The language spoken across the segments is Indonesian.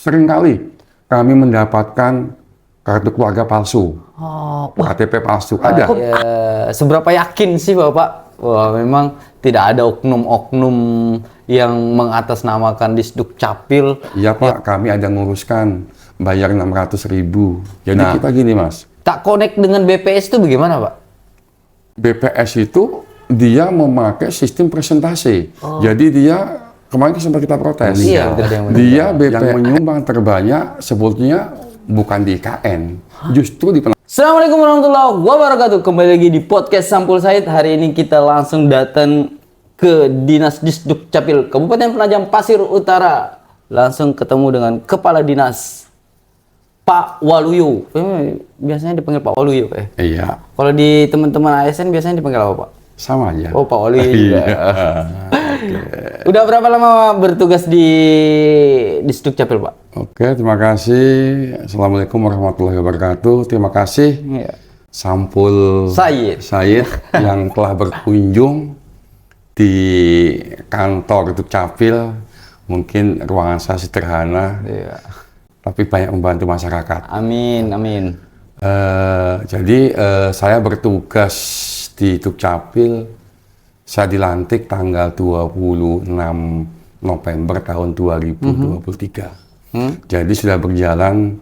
seringkali kami mendapatkan kartu keluarga palsu, KTP palsu. Ada. Ya, seberapa yakin sih Bapak? Wah, memang tidak ada oknum-oknum yang mengatasnamakan Disduk Capil. Iya Pak, kami ada nguruskan bayar 600.000. Jadi kita gini Mas, Tak connect dengan BPS itu bagaimana Pak? BPS itu dia memakai sistem presentasi. Jadi dia kemarin sempat kita protes. Iya, ada yang dia BPS yang menyumbang terbanyak sebetulnya bukan di IKN, justru di Assalamualaikum warahmatullahi wabarakatuh. Kembali lagi di podcast Sampul Said. Hari ini kita langsung datang ke Dinas Disduk Capil Kabupaten Penajam Pasir Utara. Langsung ketemu dengan Kepala Dinas Pak Waluyo. Biasanya dipanggil Pak Waluyo, Pak. Iya. Kalau di teman-teman ASN biasanya dipanggil apa, Pak? Sama aja. Oh, Pak Waluyo. Iya. Udah berapa lama bertugas di Disduk Capil, Pak? Oke, terima kasih. Assalamualaikum warahmatullahi wabarakatuh. Terima kasih Iya. Sampul Said yang telah berkunjung di kantor Disduk Capil. Mungkin ruangan saya sederhana, Iya. tapi banyak membantu masyarakat. Amin, amin. Jadi saya bertugas di Dukcapil. Saya dilantik tanggal 26 November tahun 2023. Jadi sudah berjalan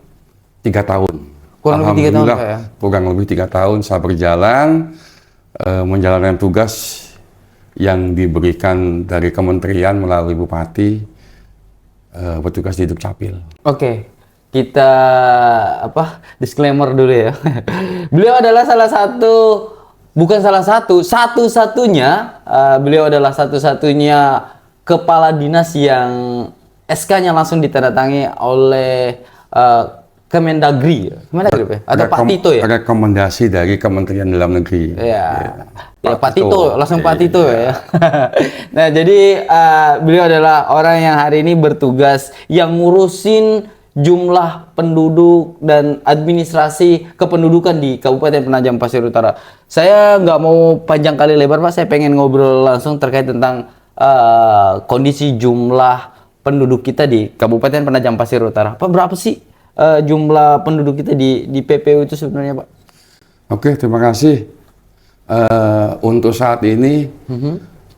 3 tahun. Kurang lebih 3 tahun, Pak, ya? Kurang lebih 3 tahun saya berjalan menjalankan tugas yang diberikan dari kementerian melalui bupati, bertugas di Dukcapil. Oke, kita disclaimer dulu ya. Beliau adalah satu-satunya beliau adalah satu-satunya kepala dinas yang SK-nya langsung ditandatangani oleh Kemendagri, Pak? Atau Pak Tito ya? Rekomendasi dari Kementerian Dalam Negeri. Ya, Pak Tito, langsung Pak Tito ya. Nah, jadi beliau adalah orang yang hari ini bertugas yang ngurusin jumlah penduduk dan administrasi kependudukan di Kabupaten Penajam Pasir Utara. Saya nggak mau panjang kali lebar, Pak. Saya pengen ngobrol langsung terkait tentang kondisi jumlah penduduk kita di Kabupaten Penajam Pasir Utara. Pak, berapa sih jumlah penduduk kita di PPU itu sebenarnya, Pak? Oke, terima kasih. Untuk saat ini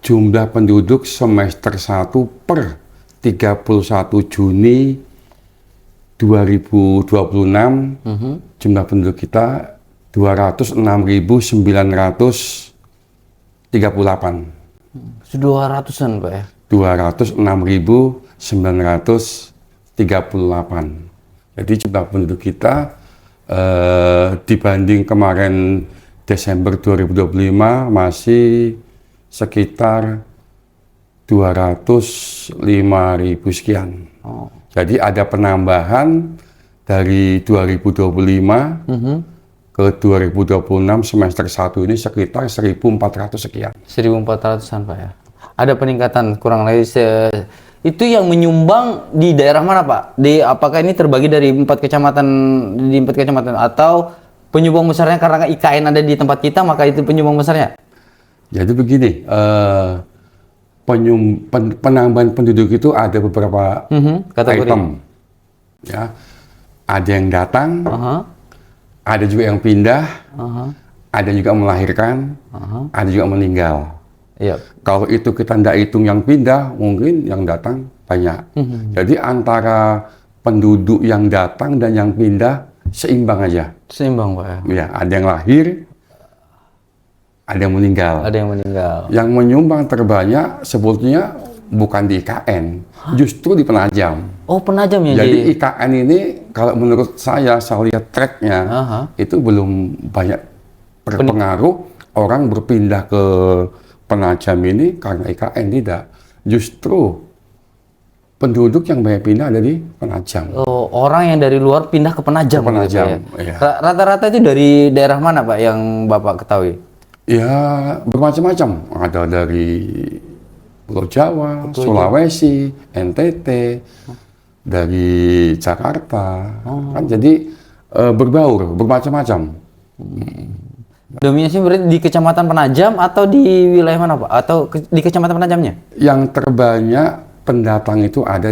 jumlah penduduk semester 1 per 31 Juni 2026 jumlah penduduk kita 206.938. 200-an, Pak ya? 206.938. Jadi jumlah penduduk kita dibanding kemarin Desember 2025 masih sekitar 205.000 sekian. Jadi ada penambahan dari 2025 ke 2026 semester 1 ini sekitar 1.400 sekian. 1.400-an, Pak ya. Ada peningkatan kurang lebih itu yang menyumbang di daerah mana, Pak? Apakah ini terbagi dari 4 kecamatan atau penyumbang besarnya karena IKN ada di tempat kita maka itu penyumbang besarnya? Jadi begini, penambahan penduduk itu ada beberapa item, ya. Ada yang datang, ada juga yang pindah, ada juga melahirkan, ada juga meninggal. Kalau itu kita tidak hitung yang pindah, mungkin yang datang banyak. Jadi antara penduduk yang datang dan yang pindah seimbang aja. Seimbang, Pak ya. Ya, ada yang lahir, ada yang meninggal. Ada yang meninggal. Yang menyumbang terbanyak sebetulnya bukan di IKN, justru di Penajam. Oh, Penajam ya. Jadi IKN ini kalau menurut saya lihat tracknya itu belum banyak berpengaruh orang berpindah ke Penajam ini karena IKN, tidak. Justru penduduk yang banyak pindah ada di Penajam. Oh, orang yang dari luar pindah ke Penajam. Ke Penajam, gitu, ya? iya. Rata-rata itu dari daerah mana, Pak, yang Bapak ketahui? Ya, bermacam-macam. Ada dari Pulau Jawa, Sulawesi, NTT, dari Jakarta. Kan jadi berbaur, bermacam-macam. Dominasi berarti di Kecamatan Penajam atau di wilayah mana, Pak? Atau di Kecamatan Penajamnya? Yang terbanyak pendatang itu ada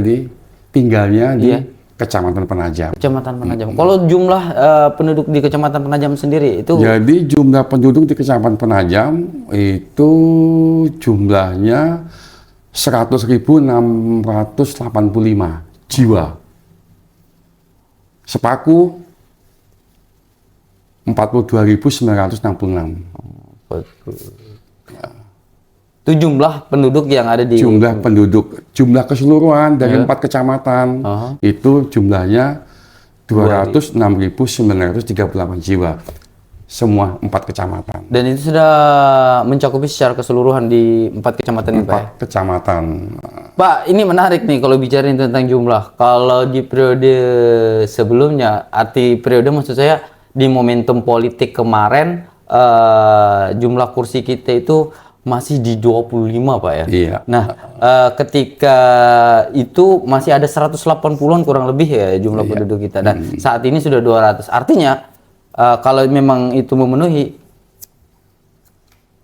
tinggalnya di Kecamatan Penajam. Kecamatan Penajam. Kalau jumlah penduduk di Kecamatan Penajam sendiri itu? Jadi jumlah penduduk di Kecamatan Penajam itu jumlahnya 100.685 jiwa. Sepaku 42.966. Betul. Itu jumlah penduduk yang ada di... Jumlah keseluruhan dari 4 kecamatan itu jumlahnya 206.938 jiwa. Semua 4 kecamatan. Dan itu sudah mencakupi secara keseluruhan di 4 kecamatan ini, Pak? 4 kecamatan. Pak, ini menarik nih kalau bicarain tentang jumlah. Kalau di periode sebelumnya, arti periode maksud saya di momentum politik kemarin, jumlah kursi kita itu masih di 25, Pak ya? Iya. Nah, ketika itu masih ada 180-an kurang lebih ya jumlah penduduk kita. Dan saat ini sudah 200. Artinya, kalau memang itu memenuhi,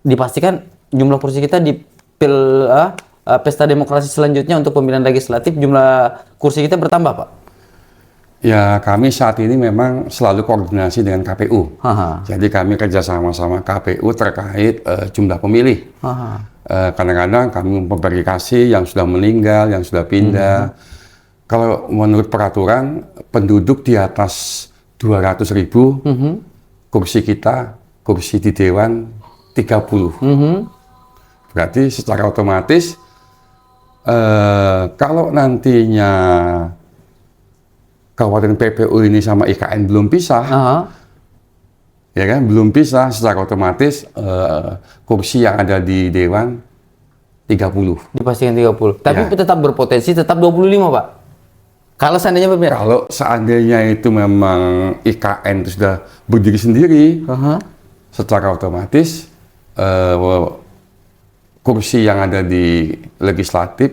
dipastikan jumlah kursi kita di pesta demokrasi selanjutnya untuk pemilihan legislatif, jumlah kursi kita bertambah, Pak? Ya, kami saat ini memang selalu koordinasi dengan KPU. Jadi kami kerjasama sama KPU terkait jumlah pemilih. Kadang-kadang kami memverifikasi yang sudah meninggal, yang sudah pindah. Kalau menurut peraturan, penduduk di atas 200.000, kursi kita, kursi di Dewan 30. Berarti secara otomatis, kalau nantinya Kabupaten PPU ini sama IKN belum pisah, ya kan, belum pisah, secara otomatis kursi yang ada di Dewan 30. Dipastikan 30. Tapi tetap berpotensi, tetap 25, Pak. Kalau seandainya berbeda? Kalau seandainya itu memang IKN itu sudah berdiri sendiri, secara otomatis kursi yang ada di legislatif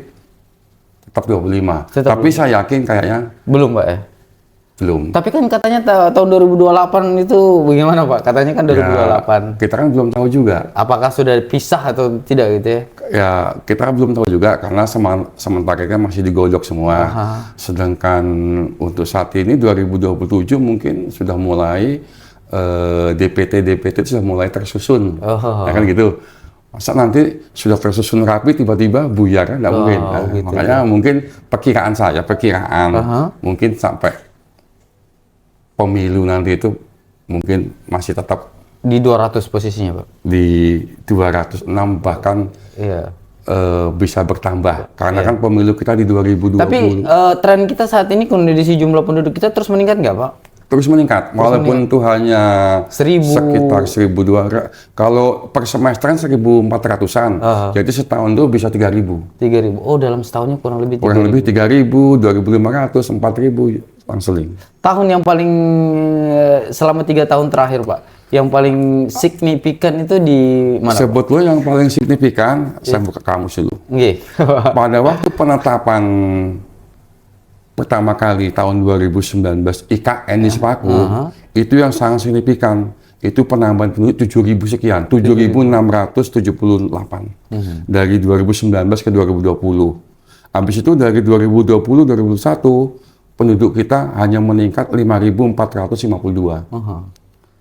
tetap 25. Tapi saya yakin kayaknya belum, Pak ya? Belum. Tapi kan katanya tahun 2028 itu bagaimana, Pak? Katanya kan 2028. Ya, kita kan belum tahu juga. Apakah sudah pisah atau tidak gitu ya? Ya, kita belum tahu juga karena sementara kan masih digodok semua. Sedangkan untuk saat ini 2027 mungkin sudah mulai DPT sudah mulai tersusun. Ya kan gitu. Masa nanti sudah tersusun rapi tiba-tiba buyar kan? Nggak mungkin. Gitu, makanya mungkin perkiraan saya, mungkin sampai pemilu nanti itu mungkin masih tetap di 200 posisinya, Pak. Di 206 bahkan bisa bertambah karena kan pemilu kita di 2020. Tapi tren kita saat ini kondisi jumlah penduduk kita terus meningkat nggak, Pak? Terus meningkat, walaupun itu hanya sekitar 1.200. Kalau per semesteran 1.400-an, jadi setahun itu bisa 3.000. 3.000. Oh, dalam setahunnya kurang lebih 3.000. Kurang lebih 3.000, 2.500, 4.000 langsung. Tahun yang paling selama 3 tahun terakhir, Pak, yang paling signifikan itu di mana? Sebetulnya yang paling signifikan, saya buka kamus dulu. Pada waktu penetapan pertama kali tahun 2019 IKN di Sepaku, itu yang sangat signifikan. Itu penambahan penduduk 7.000 sekian, 7.678 dari 2019 ke 2020. Habis itu dari 2020-2021 penduduk kita hanya meningkat 5.452.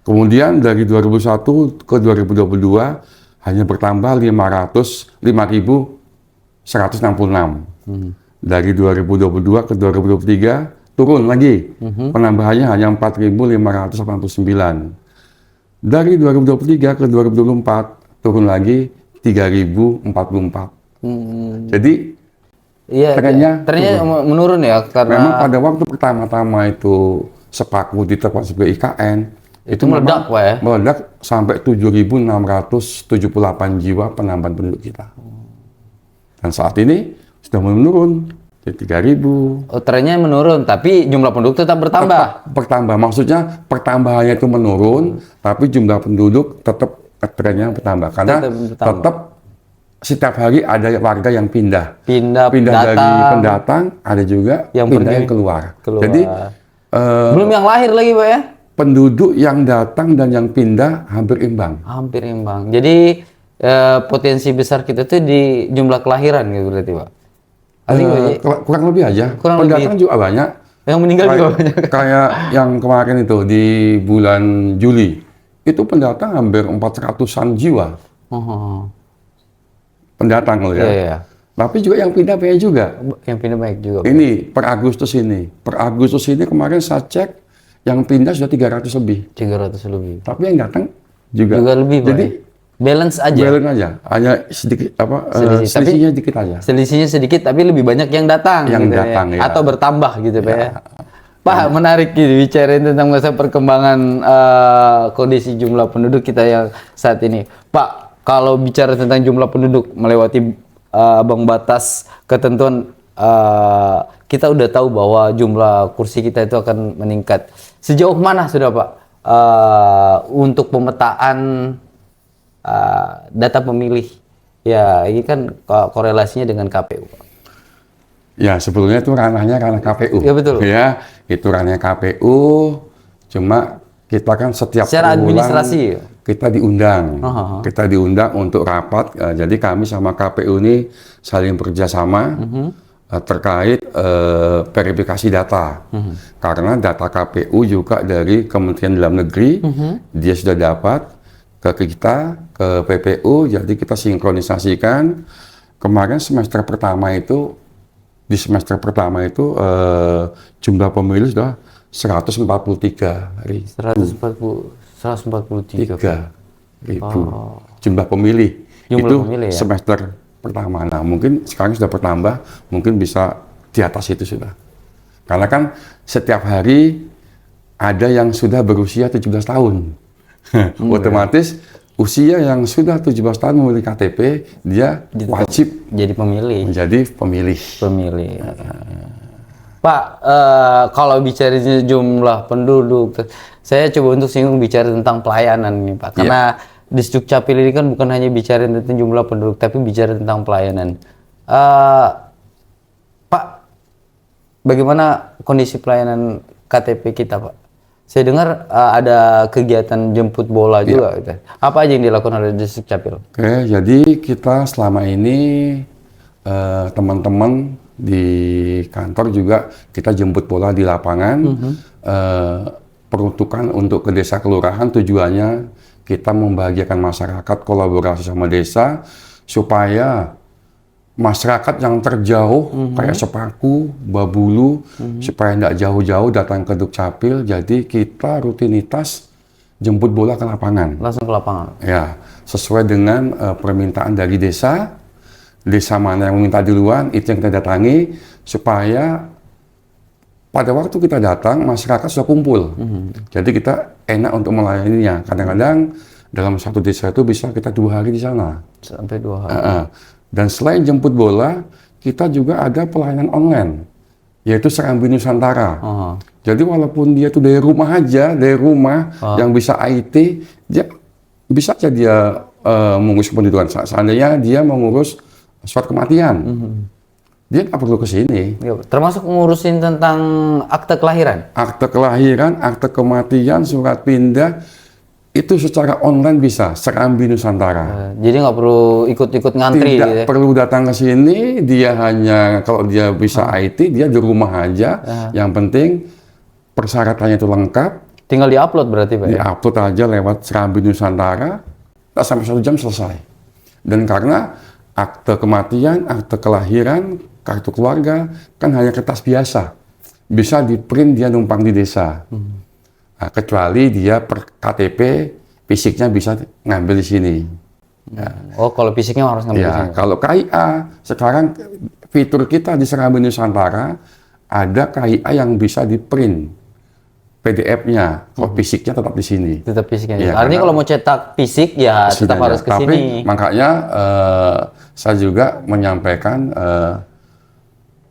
Kemudian dari 2001 ke 2022 hanya bertambah 5.166. Dari 2022 ke 2023 turun lagi, penambahannya hanya 4.589. Dari 2023 ke 2024 turun lagi 3.044. Jadi trennya menurun ya, karena memang pada waktu pertama-tama itu Sepaku ditetapkan sebagai IKN itu meledak, Pak ya? Meledak sampai 7.678 jiwa penambahan penduduk kita. Dan saat ini sudah menurun jadi 3.000. Oh, trennya menurun, tapi jumlah penduduk tetap bertambah. Bertambah, maksudnya pertambahannya itu menurun, tapi jumlah penduduk tetap trennya bertambah karena tetap setiap hari ada warga yang pindah dari pendatang, ada juga yang pindah yang keluar. Jadi belum yang lahir lagi, Pak ya? Penduduk yang datang dan yang pindah hampir imbang. Hampir imbang. Jadi potensi besar kita tuh di jumlah kelahiran gitu berarti, Pak? Kurang lebih aja. Pendatang juga banyak, Yang meninggal juga banyak. Kayak yang kemarin itu di bulan Juli, itu pendatang hampir 400-an jiwa. Pendatang loh ya. Iya, iya. Tapi juga yang pindah banyak juga. Yang pindah banyak juga. Ini per Agustus ini. Per Agustus ini kemarin saya cek yang pindah sudah 300 lebih. 300 lebih. Tapi yang datang juga lebih, Pak. Jadi balance aja. balance aja. Hanya sedikit selisihnya dikit aja. Selisihnya sedikit tapi lebih banyak yang datang. Yang gitu datang, ya. Atau bertambah gitu Pak ya. Pak, menarik gitu bicarain tentang masa perkembangan kondisi jumlah penduduk kita yang saat ini. Pak, kalau bicara tentang jumlah penduduk melewati ambang batas ketentuan, kita udah tahu bahwa jumlah kursi kita itu akan meningkat. Sejauh mana sudah Pak untuk pemetaan data pemilih? Ya, ini kan korelasinya dengan KPU. Ya, sebetulnya itu ranah KPU. Ya, betul. Ya, itu ranahnya KPU. Cuma kita kan setiap secara bulan administrasi kita diundang. Kita diundang untuk rapat. Jadi kami sama KPU ini saling bekerjasama terkait verifikasi data. Karena data KPU juga dari Kementerian Dalam Negeri, dia sudah dapat ke kita, ke PPU, jadi kita sinkronisasikan. Kemarin semester pertama itu, di semester pertama itu jumlah pemilih sudah 143 ribu jumlah pemilih. Itu pemilih, ya? semester pertama. Nah, mungkin sekarang sudah bertambah, mungkin bisa di atas itu sudah. Karena kan setiap hari ada yang sudah berusia 17 tahun. Otomatis usia yang sudah 17 tahun memiliki KTP, dia wajib jadi pemilih. menjadi pemilih. Pak, kalau bicara jumlah penduduk, saya coba untuk singgung bicara tentang pelayanan nih Pak. Karena di Dukcapil ini kan bukan hanya bicara tentang jumlah penduduk, tapi bicara tentang pelayanan. Pak, bagaimana kondisi pelayanan KTP kita Pak? Saya dengar ada kegiatan jemput bola juga. Gitu. Apa aja yang dilakukan oleh Dukcapil? Oke, jadi kita selama ini teman-teman di kantor juga kita jemput bola di lapangan. Peruntukan untuk ke desa kelurahan, tujuannya kita membahagiakan masyarakat, kolaborasi sama desa supaya masyarakat yang terjauh kayak Sepaku, Babulu, supaya tidak jauh-jauh datang ke Dukcapil. Jadi kita rutinitas jemput bola ke lapangan. Langsung ke lapangan? Ya, sesuai dengan permintaan dari desa. Desa mana yang meminta duluan, itu yang kita datangi, supaya pada waktu kita datang, masyarakat sudah kumpul. Jadi kita enak untuk melayaninya. Kadang-kadang dalam satu desa itu bisa kita 2 hari di sana. Sampai 2 hari. Dan selain jemput bola, kita juga ada pelayanan online, yaitu Serambi Nusantara. Jadi walaupun dia itu dari rumah aja, yang bisa IT, dia bisa aja dia mengurus kependudukan. Seandainya dia mengurus surat kematian, dia nggak perlu ke sini. Termasuk ngurusin tentang akte kelahiran? Akte kelahiran, akte kematian, surat pindah, itu secara online bisa, Serambi Nusantara. Jadi nggak perlu ikut-ikut ngantri? Tidak gitu ya? perlu datang ke sini, dia hanya, kalau dia bisa IT, dia di rumah aja. Yang penting persyaratannya itu lengkap. Tinggal di-upload berarti Pak? Di-upload aja lewat Serambi Nusantara, tak sampai 1 jam selesai. Dan karena akte kematian, akte kelahiran, kartu keluarga, kan hanya kertas biasa. Bisa di-print, dia numpang di desa. Nah, kecuali dia per KTP, fisiknya bisa ngambil di sini. Oh, kalau fisiknya harus ngambil di sini? Kalau KIA, sekarang fitur kita di Serambi Nusantara, ada KIA yang bisa di-print PDF-nya, kalau fisiknya tetap di sini. Tetap fisiknya. Ya, artinya kalau mau cetak fisik ya tetap harus ke sini. Tapi makanya saya juga menyampaikan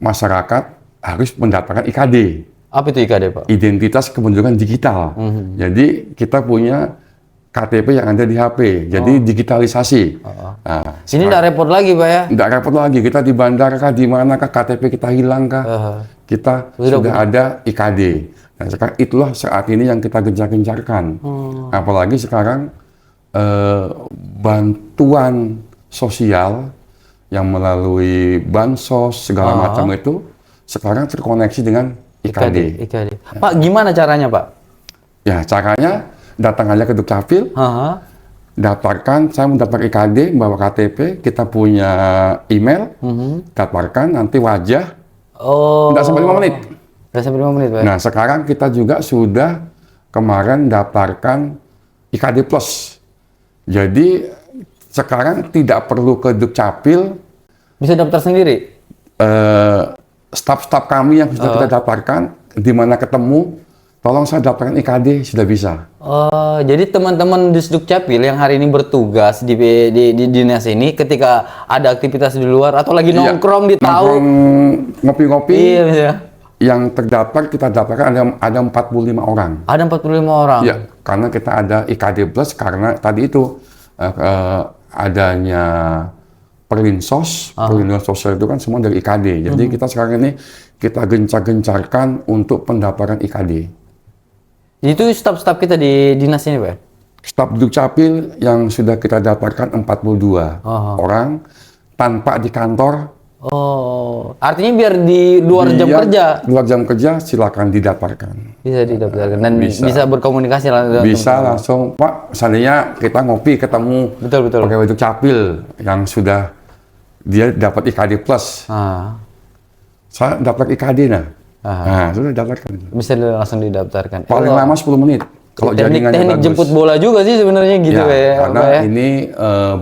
masyarakat harus mendapatkan IKD. Apa itu IKD Pak? Identitas Kependudukan Digital. Jadi kita punya KTP yang ada di HP, jadi digitalisasi. Nah, ini tidak repot lagi Pak ya? Tidak repot lagi, kita di bandara kah, di mana kah, KTP kita hilang kah, kita sudah ada IKD. Nah, sekarang itulah saat ini yang kita gencar-gencarkan. Apalagi sekarang bantuan sosial yang melalui bansos segala macam itu sekarang terkoneksi dengan IKD. Pak, gimana caranya, Pak? Ya, caranya datang aja ke Dukcapil, daftarkan, saya mendaftar IKD, bawa KTP, kita punya email, daftarkan, nanti wajah, tidak sampai 5 menit. Tidak sampai 5 menit, Pak. Nah, sekarang kita juga sudah kemarin daftarkan IKD Plus. Jadi, sekarang tidak perlu ke Dukcapil. Bisa daftar sendiri? Staf-staf kami yang sudah kita daftarkan, di mana ketemu, tolong saya daftarkan IKD, sudah bisa. Jadi teman-teman di Dukcapil yang hari ini bertugas di dinas ini, ketika ada aktivitas di luar atau lagi nongkrong di tahu, ngopi-ngopi, iya. Yang terdaftar kita daftarkan ada 45 orang. Ada 45 orang? Ya, karena kita ada IKD Plus, karena tadi itu adanya perlinsos, perlindungan sosial itu kan semua dari IKD. Jadi kita sekarang ini kita gencar-gencarkan untuk pendaftaran IKD. Itu staf-staf kita di dinas ini, Pak? Staf Dukcapil yang sudah kita daftarkan 42 orang tanpa di kantor. Artinya biar di luar jam kerja? Luar jam kerja silakan didaftarkan. Bisa didaftarkan dan bisa berkomunikasi langsung. Bisa langsung, Pak, seandainya kita ngopi ketemu pegawai Dukcapil yang sudah dia dapat IKD Plus. Saya dapat IKD sudah daftarkan. Bisa langsung didaftarkan. Paling lama 10 menit. Kalau jaringannya teknik bagus. Jemput bola juga sih sebenarnya gitu ya. Karena ini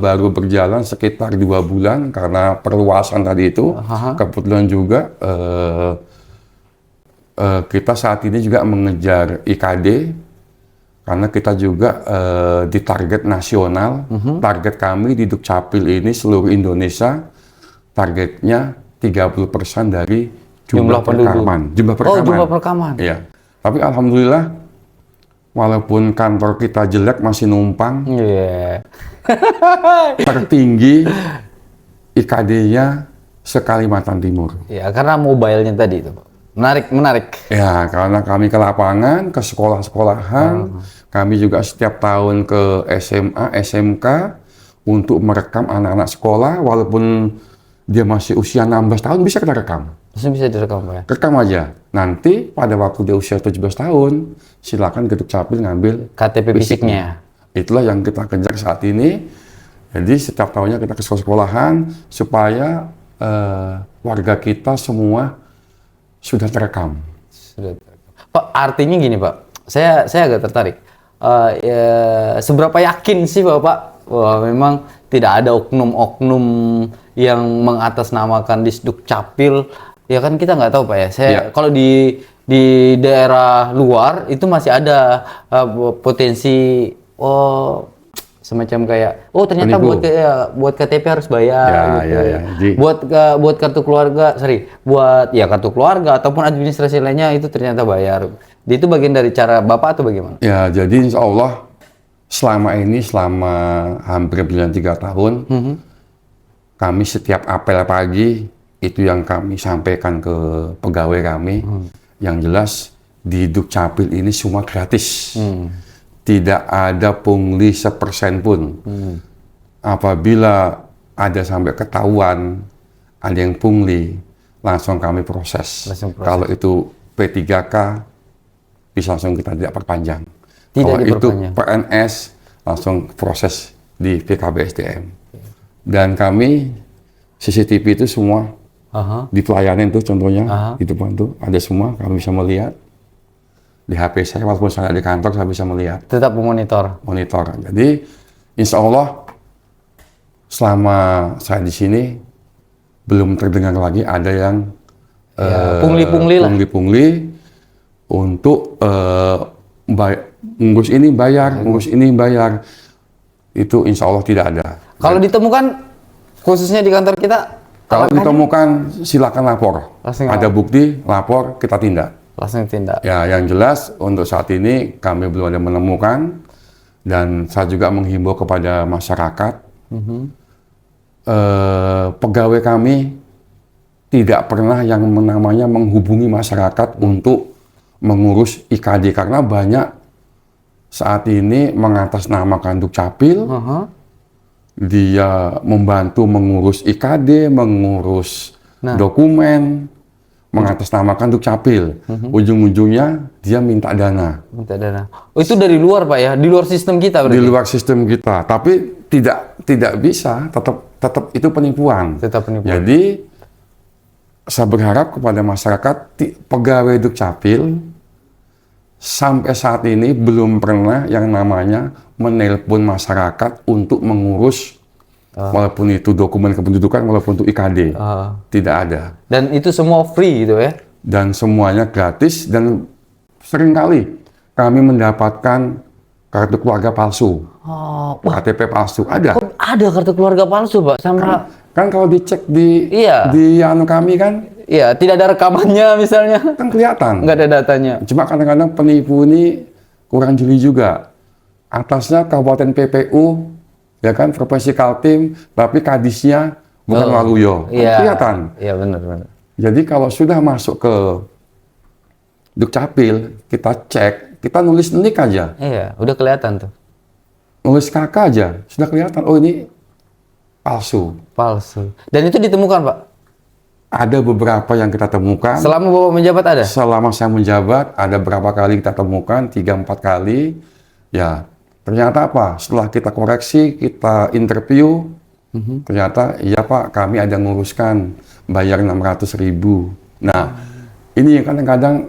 baru berjalan sekitar 2 bulan karena perluasan tadi itu. Kebetulan juga kita saat ini juga mengejar IKD karena kita juga di target nasional. Target kami di Dukcapil ini seluruh Indonesia targetnya 30% dari jumlah perekaman. Jumlah perekaman. Iya. Tapi alhamdulillah walaupun kantor kita jelek masih numpang. Tertinggi IKD-nya se-Kalimantan Timur. Ya, karena mobile-nya tadi itu, Pak. Menarik. Ya, karena kami ke lapangan, ke sekolah-sekolahan, kami juga setiap tahun ke SMA, SMK untuk merekam anak-anak sekolah, walaupun dia masih usia 16 tahun bisa kita rekam. Bisa direkam, Pak? Rekam aja. Nanti pada waktu dia usia 17 tahun, silakan ke Dukcapil ngambil KTP fisiknya. Itulah yang kita kejar saat ini. Jadi setiap tahunnya kita ke sekolah-sekolahan supaya warga kita semua sudah terekam. Pak, artinya gini, Pak. Saya agak tertarik. Seberapa yakin sih Bapak bahwa memang tidak ada oknum-oknum yang mengatasnamakan di Dukcapil? Ya kan kita nggak tahu, Pak ya. Kalau di daerah luar itu masih ada potensi semacam kayak ternyata buat KTP harus bayar gitu. Buat kartu keluarga, buat kartu keluarga ataupun administrasi lainnya itu ternyata bayar. Itu bagian dari cara Bapak atau bagaimana? Ya, jadi insya Allah selama hampir 3 tahun kami setiap apel pagi itu yang kami sampaikan ke pegawai kami. Yang jelas di Dukcapil ini semua gratis. Tidak ada pungli 1% pun. Apabila ada sampai ketahuan ada yang pungli, langsung kami proses. Kalau itu P3K bisa langsung kita tidak perpanjang. Kalau itu PNS langsung proses di PKBSDM. Dan kami CCTV itu semua di pelayanan itu contohnya di depan tuh ada semua, kami bisa melihat. Di HP saya, walaupun saya di kantor, saya bisa melihat. Tetap memonitor. Jadi, insya Allah, selama saya di sini, belum terdengar lagi ada yang pungli-pungli untuk ngurus ini bayar, itu insya Allah tidak ada. Kalau ditemukan, khususnya di kantor kita, kalau ditemukan, silakan lapor. Ada bukti, lapor, kita tindak. Langsung tindak. Ya, yang jelas untuk saat ini kami belum ada menemukan, dan saya juga menghimbau kepada masyarakat, pegawai kami tidak pernah yang namanya menghubungi masyarakat untuk mengurus IKD, karena banyak saat ini mengatasnamakan Dukcapil, dia membantu mengurus IKD, mengurus dokumen, mengatasnamakan Dukcapil. Ujung-ujungnya dia minta dana. Minta dana. Oh, itu dari luar, Pak ya? Di luar sistem kita berarti? Di luar sistem kita. Tapi tidak bisa, tetap itu penipuan. Tetap penipuan. Jadi saya berharap kepada masyarakat, pegawai Dukcapil sampai saat ini belum pernah yang namanya menelpon masyarakat untuk mengurus walaupun itu dokumen kependudukan, walaupun itu IKD. Tidak ada. Dan itu semua free gitu ya? Dan semuanya gratis, dan seringkali kami mendapatkan kartu keluarga palsu. KTP palsu. Ada. Ada kartu keluarga palsu, Pak? Sama... Kan kalau dicek di anu kami kan, iya, tidak ada rekamannya misalnya. kan kelihatan. Nggak ada datanya. Cuma kadang-kadang penipu ini kurang jeli juga. Atasnya Kabupaten PPU, ya kan, Provinsi Kaltim, tapi kadisnya bukan Waluyo. Iya. Kelihatan. Iya, benar. Jadi kalau sudah masuk ke Dukcapil, kita cek, kita nulis nik aja. Iya, udah kelihatan tuh. Nulis KK aja, sudah kelihatan, oh ini palsu. Palsu. Dan itu ditemukan, Pak? Ada beberapa yang kita temukan. Selama Bapak menjabat ada? Selama saya menjabat, ada berapa kali kita temukan, 3-4 kali. Ya, ternyata apa? Setelah kita koreksi, kita interview, ternyata, iya Pak, kami ada nguruskan, bayar 600.000. Nah, ini yang kadang-kadang...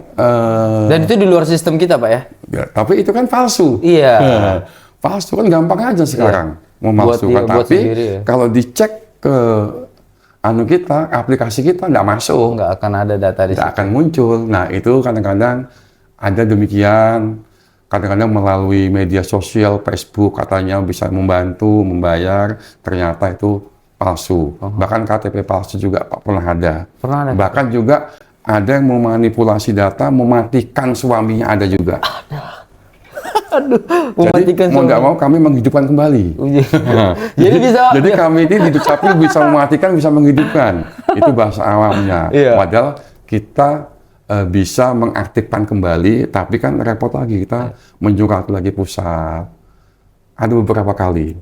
Dan itu di luar sistem kita, Pak ya? Ya, tapi itu kan palsu. Iya. Palsu kan gampang aja sekarang. Memalsukan, tapi sendiri, ya? Kalau dicek ke kita, aplikasi kita nggak masuk. Nggak akan ada data di situ. Nggak akan muncul. Nah, itu kadang-kadang ada demikian. Kadang-kadang melalui media sosial, Facebook, katanya bisa membantu, membayar. Ternyata itu palsu. Bahkan KTP palsu juga pernah ada. Bahkan juga ada yang memanipulasi data, mematikan suaminya, ada juga. Aduh, jadi mau nggak mau kami menghidupkan kembali. Jadi bisa. Jadi kami ini di Dukcapil bisa mematikan, bisa menghidupkan. Itu bahasa awamnya. Padahal kita bisa mengaktifkan kembali, tapi kan repot lagi, kita menjurat lagi pusat. Ada beberapa kali.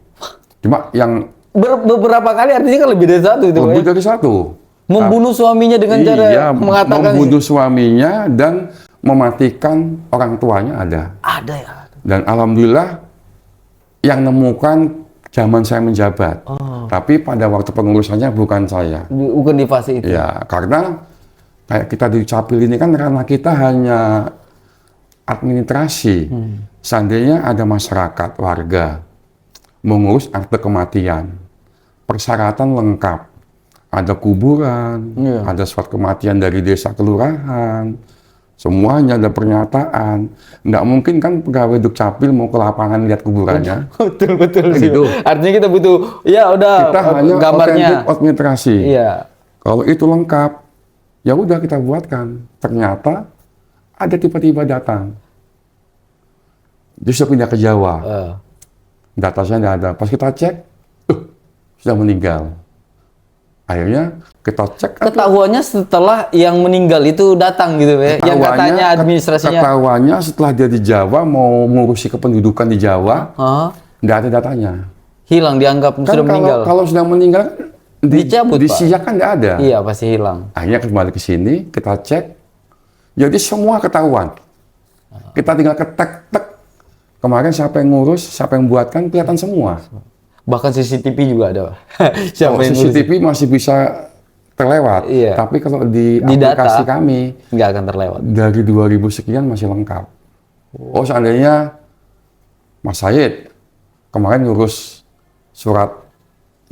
Cuma yang beberapa kali artinya kan lebih dari satu itu. Lebih dari satu. Membunuh suaminya dengan cara mengatakan membunuh suaminya dan mematikan orang tuanya ada. Ada ya. Dan alhamdulillah yang nemukan zaman saya menjabat. Tapi pada waktu pengurusannya bukan saya. Bukan di fase itu. Ya, karena kayak kita di Dukcapil ini kan ranah kita hanya administrasi. Seandainya ada masyarakat, warga mengurus akte kematian, persyaratan lengkap. Ada kuburan, ada surat kematian dari desa kelurahan, semuanya ada pernyataan. Nggak mungkin kan pegawai Dukcapil mau ke lapangan lihat kuburannya. Betul sih. Gitu. Artinya kita butuh, ya udah kita hanya gambarnya. Administrasi. Iya. Kalau itu lengkap, ya udah kita buatkan. Ternyata ada tiba-tiba datang. Dia sudah pindah ke Jawa. Datanya nggak ada. Pas kita cek, sudah meninggal. Akhirnya kita cek. Ketahuannya setelah yang meninggal itu datang gitu ya? Yang katanya administrasinya. Ketahuannya setelah dia di Jawa, mau ngurusi kependudukan di Jawa, nggak ada datanya. Hilang, dianggap kan sudah meninggal. Kalau sudah meninggal, dicabut, disiak kan nggak ada. Iya, pasti hilang. Akhirnya kembali ke sini, kita cek. Jadi semua ketahuan. Kita tinggal ketek-tek. Kemarin siapa yang ngurus, siapa yang buatkan, kelihatan semua. Bahkan CCTV juga ada. Siapa yang CCTV masih bisa terlewat. Iya. Tapi kalau di aplikasi data, kami, nggak akan terlewat. Dari 2000 sekian masih lengkap. Oh, seandainya Mas Said kemarin ngurus surat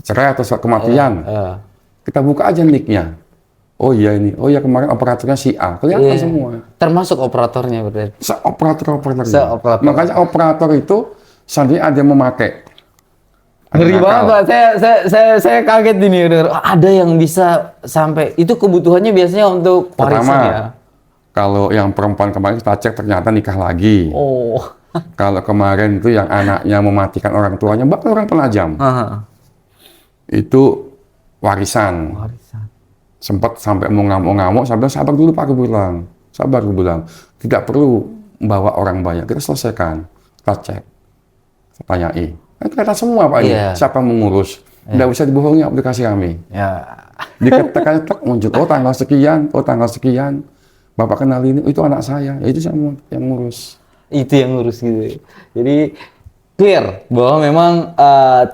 cerai atau surat kematian, kita buka aja nick-nya. Oh iya ini, oh iya kemarin operatornya si A, kelihatan semua. Termasuk operatornya berarti. Operatornya. Makanya operator itu seandainya ada yang memakai. Ngeri banget Pak, saya kaget ini. Ada yang bisa sampai, itu kebutuhannya biasanya untuk warisan ya? Kalau yang perempuan kemarin kita cek ternyata nikah lagi. Kalau kemarin itu yang anaknya mematikan orang tuanya, bahkan orang penajam. Itu warisan. Sempat sampai mau ngamuk-ngamuk, sampai sabar dulu Pak, aku bilang. Sabar, aku bilang. Tidak perlu membawa orang banyak, kita selesaikan. Kita cek. Kita tanyai. Kan kelihatan semua Pak ini, siapa yang mengurus. Nggak bisa dibohongi aplikasi kami. Ya. Diketek muncul, oh tanggal sekian, Bapak kenal ini, itu anak saya, ya itu saya yang ngurus. Itu yang ngurus gitu. Jadi clear bahwa memang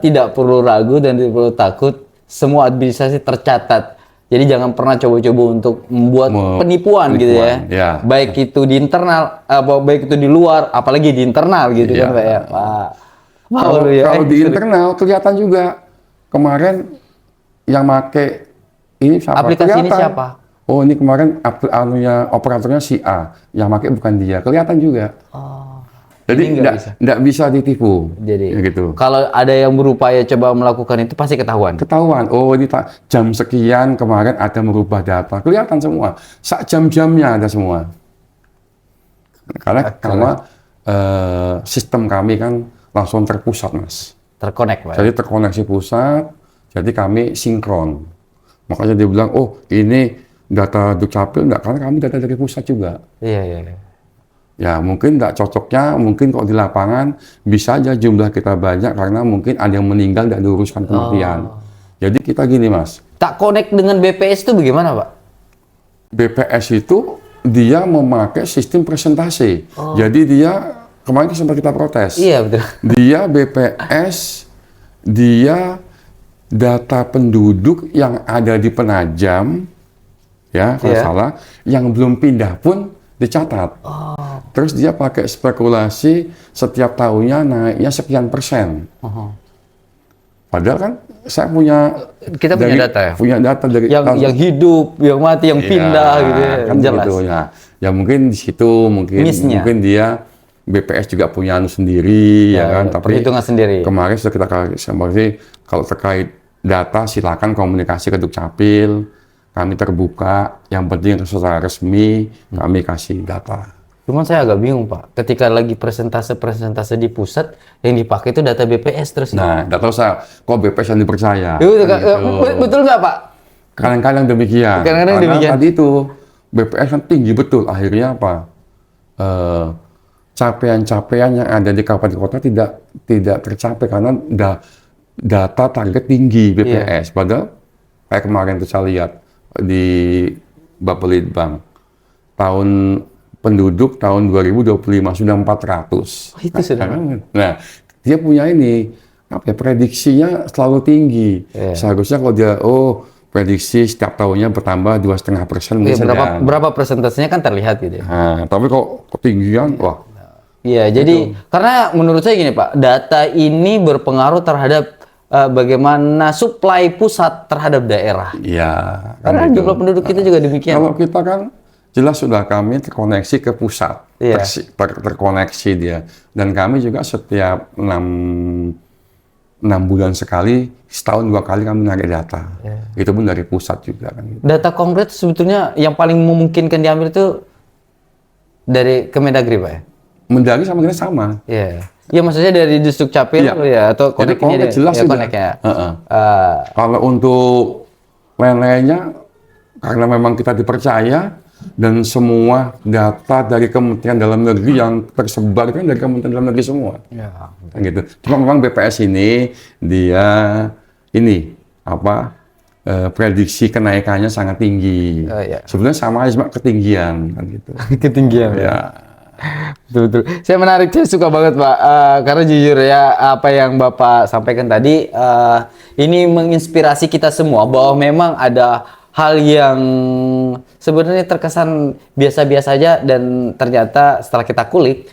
tidak perlu ragu dan tidak perlu takut, semua administrasi tercatat. Jadi jangan pernah coba-coba untuk membuat penipuan gitu ya. Baik itu di internal, baik itu di luar, apalagi di internal gitu kan Pak ya. Kalau di internal kelihatan juga kemarin yang make ini siapa? Aplikasi ini siapa? Oh ini kemarin operatornya si A, yang make bukan dia, kelihatan juga. Jadi nggak bisa ditipu. Jadi ya gitu. Kalau ada yang berupaya coba melakukan itu pasti ketahuan. Oh ini jam sekian kemarin ada merubah data, kelihatan semua. Sak jam-jamnya ada semua. Karena sistem kami kan langsung terpusat Mas. Terkonek Pak. Jadi terkoneksi pusat, jadi kami sinkron. Makanya dia bilang, oh ini data Dukcapil enggak, karena kami data dari pusat juga. Iya. Ya mungkin enggak cocoknya, mungkin kalau di lapangan bisa aja jumlah kita banyak karena mungkin ada yang meninggal dan diuruskan kematian. Jadi kita gini Mas. Tak connect dengan BPS itu bagaimana Pak? BPS itu dia memakai sistem presentasi. Jadi dia kemarin sempat kita protes. Iya betul. Dia BPS, dia data penduduk yang ada di Penajam, ya kalau salah, yang belum pindah pun dicatat. Terus dia pakai spekulasi setiap tahunnya naiknya sekian persen. Padahal kan saya kita punya data ya? Punya data dari yang hidup, yang mati, yang pindah gitu ya. Kan jelas. Gitu, ya mungkin di situ mungkin dia BPS juga punya sendiri ya kan, tapi perhitungan sendiri. Kemarin sudah kita kasih kalau terkait data silakan komunikasi ke Dukcapil, kami terbuka, yang penting secara resmi kami kasih data. Cuman saya agak bingung Pak, ketika lagi presentase di pusat yang dipakai itu data BPS terus. Nah, nggak tahu saya kok BPS yang dipercaya. Betul nggak Pak? Kadang-kadang demikian. Karena tadi itu BPS kan tinggi betul, akhirnya apa? Capaian-capaian yang ada di kabupaten kota tidak tercapai karena data target tinggi BPS. Padahal kayak kemarin itu saya lihat di Bapelitbang penduduk tahun 2025 sudah 400. Itu sudah. Nah, dia punya ini prediksinya selalu tinggi. Seharusnya kalau dia prediksi setiap tahunnya bertambah 2,5%. Berapa persentasenya kan terlihat gitu ya. Nah, tapi kok ketinggian, wah. Iya, jadi karena menurut saya gini Pak, data ini berpengaruh terhadap bagaimana suplai pusat terhadap daerah. Iya. Karena jumlah penduduk kita juga demikian. Kalau kita kan jelas sudah kami terkoneksi ke pusat, terkoneksi dia. Dan kami juga setiap 6 bulan sekali, setahun 2 kali kami menarik data. Itu pun dari pusat juga kan. Data konkret sebetulnya yang paling memungkinkan diambil itu dari Kemendagri Pak ya? Mendagri sama kita sama. Iya. Ya maksudnya dari Dukcapil ya atau koneknya jelas sudah. Kalau untuk lain-lainnya karena memang kita dipercaya dan semua data dari Kementerian Dalam Negeri yang tersebar kan dari Kementerian Dalam Negeri semua. Gitu. Cuma memang BPS ini dia prediksi kenaikannya sangat tinggi. Sebenarnya sama aja cuma ketinggian kan gitu. Ketinggian. Ya. Betul. Saya suka banget Pak, karena jujur ya apa yang Bapak sampaikan tadi ini menginspirasi kita semua bahwa memang ada hal yang sebenarnya terkesan biasa-biasa aja dan ternyata setelah kita kulik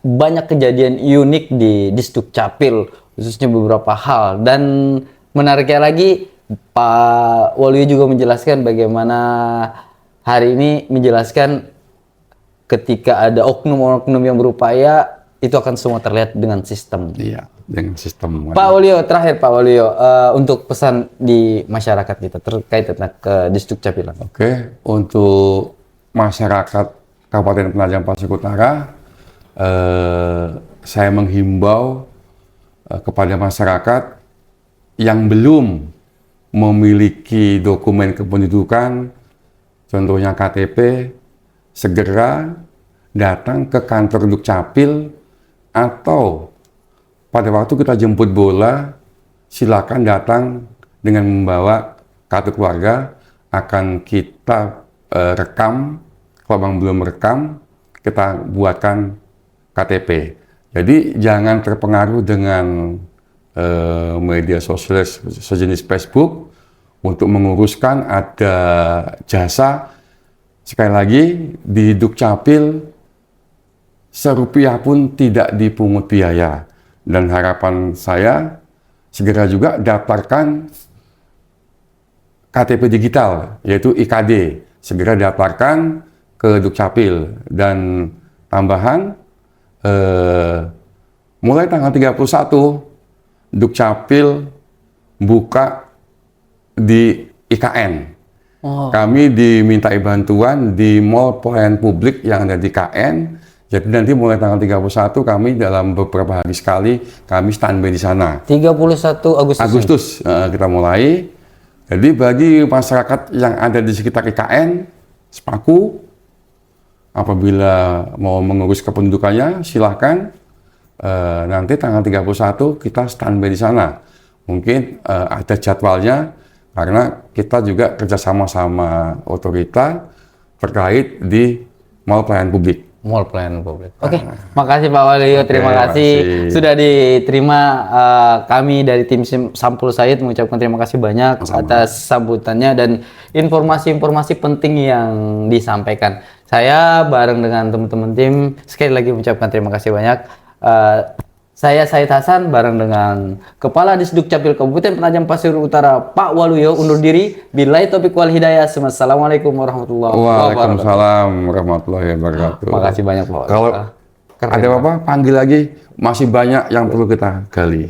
banyak kejadian unik di Dukcapil, khususnya beberapa hal. Dan menariknya lagi Pak Waluyo juga menjelaskan bagaimana hari ini menjelaskan ketika ada oknum-oknum yang berupaya, itu akan semua terlihat dengan sistem. Iya, dengan sistem. Pak Waluyo, terakhir Pak Waluyo, untuk pesan di masyarakat kita terkait tentang ke Dukcapil. Oke, untuk masyarakat Kabupaten Penajam Pasir Utara, saya menghimbau kepada masyarakat yang belum memiliki dokumen kependudukan, contohnya KTP, segera datang ke kantor Dukcapil atau pada waktu kita jemput bola silakan datang dengan membawa kartu keluarga, akan kita rekam. Kalau Bang belum rekam, kita buatkan KTP. Jadi jangan terpengaruh dengan media sosial sejenis Facebook untuk menguruskan ada jasa. Sekali lagi, di Dukcapil serupiah pun tidak dipungut biaya. Dan harapan saya segera juga daftarkan KTP digital, yaitu IKD. Segera daftarkan ke Dukcapil. Dan tambahan, mulai tanggal 31, Dukcapil buka di IKN. Kami dimintai bantuan di mall pelayanan publik yang ada di KN. Jadi nanti mulai tanggal 31 kami dalam beberapa hari sekali kami standby di sana. 31 Agustus. Kita mulai. Jadi bagi masyarakat yang ada di sekitar IKN, Sepaku, apabila mau mengurus kependudukannya, silahkan. Nanti tanggal 31 kita standby di sana. Mungkin ada jadwalnya, karena kita juga kerjasama sama otorita terkait di mall pelayanan publik. Mall pelayanan publik. Oke, makasih Pak Waluyo. Terima kasih sudah diterima. Kami dari tim Sampul Said mengucapkan terima kasih banyak atas sambutannya dan informasi-informasi penting yang disampaikan. Saya bareng dengan teman-teman tim sekali lagi mengucapkan terima kasih banyak. Saya Said Hasan bareng dengan Kepala Disdukcapil Kabupaten Penajam Pasir Utara Pak Waluyo undur diri. Billahi taufiq wal hidayah. Assalamualaikum warahmatullahi wabarakatuh. Waalaikumsalam warahmatullahi wabarakatuh. Makasih banyak Pak. Kalau ada apa-apa panggil lagi, masih banyak yang perlu kita gali.